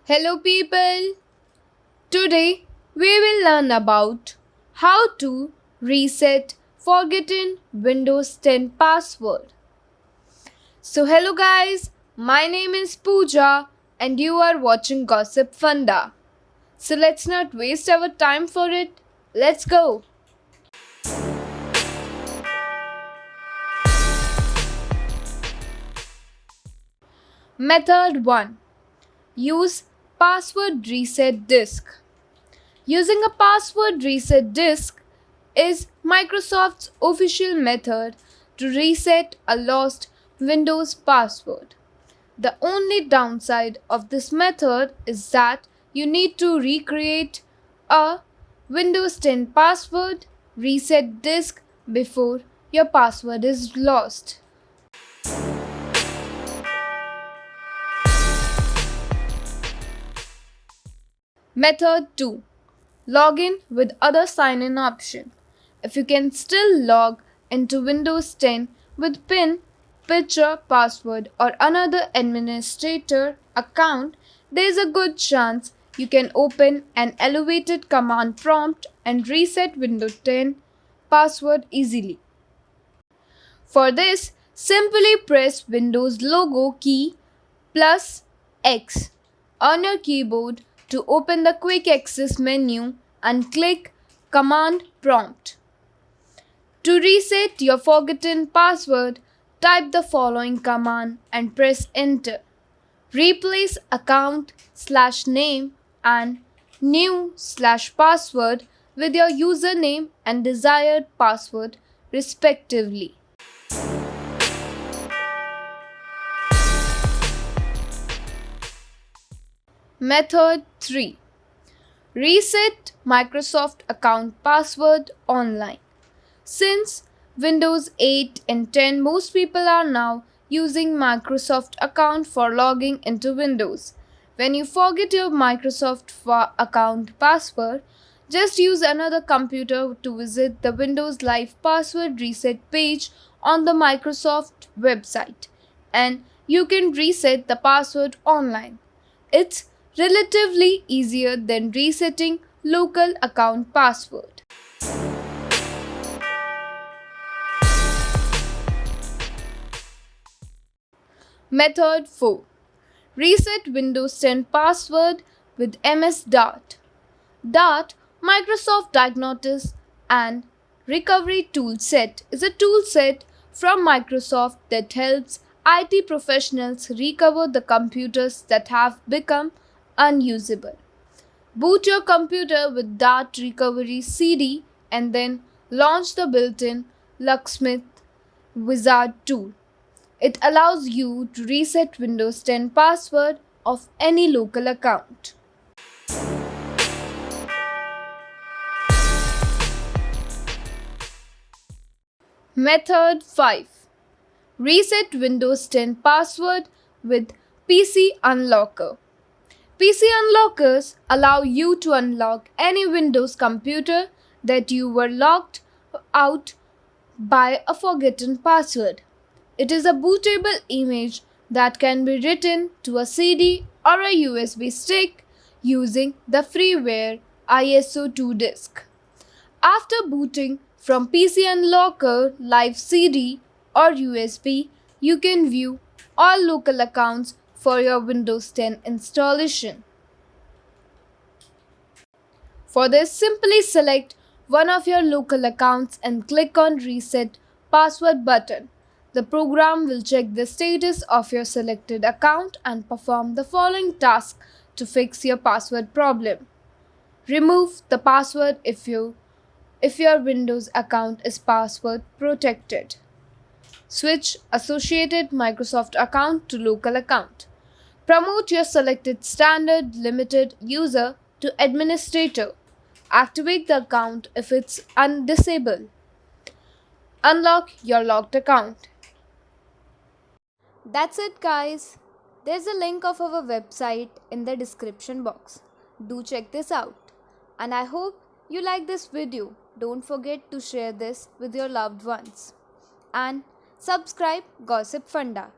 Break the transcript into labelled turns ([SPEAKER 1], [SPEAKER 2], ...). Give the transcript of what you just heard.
[SPEAKER 1] Hello people! Today we will learn about how to reset forgotten Windows 10 password. So hello guys, my name is Pooja and you are watching Gossipfunda. So let's not waste our time for it. Let's go! Method 1. Use password reset disk. Using a password reset disk is Microsoft's official method to reset a lost Windows password. The only downside of this method is that you need to recreate a Windows 10 password reset disk before your password is lost. Method 2. Login with other sign-in option. If you can still log into Windows 10 with PIN, picture, password or another administrator account, there is a good chance you can open an elevated command prompt and reset Windows 10 password easily. For this, simply press Windows logo key plus X on your keyboard to open the quick access menu and click command prompt. To reset your forgotten password, type the following command and press enter. Replace account/name and new/password with your username and desired password respectively. Method 3. Reset Microsoft account password online. Since Windows 8 and 10, most people are now using Microsoft account for logging into Windows. When you forget your Microsoft account password, just use another computer to visit the Windows Live password reset page on the Microsoft website, and you can reset the password online. It's relatively easier than resetting local account password. Method 4. Reset Windows 10 password with MS Dart. Dart, Microsoft Diagnosis and Recovery Toolset, is a toolset from Microsoft that helps IT professionals recover the computers that have become unusable. Boot your computer with Dart Recovery CD and then launch the built-in Locksmith Wizard tool. It allows you to reset Windows 10 password of any local account. Method 5. Reset Windows 10 password with PC Unlocker. PC unlockers allow you to unlock any Windows computer that you were locked out by a forgotten password. It is a bootable image that can be written to a CD or a USB stick using the freeware ISO2 disk. After booting from PC Unlocker Live CD or USB, you can view all local accounts for your Windows 10 installation. For this, simply select one of your local accounts and click on Reset Password button. The program will check the status of your selected account and perform the following task to fix your password problem. Remove the password if your Windows account is password protected. Switch associated Microsoft account to local account. Promote your selected standard limited user to administrator. Activate the account if it's undisabled. Unlock your locked account. That's it guys. There's a link of our website in the description box. Do check this out. And I hope you like this video. Don't forget to share this with your loved ones. And subscribe Gossipfunda.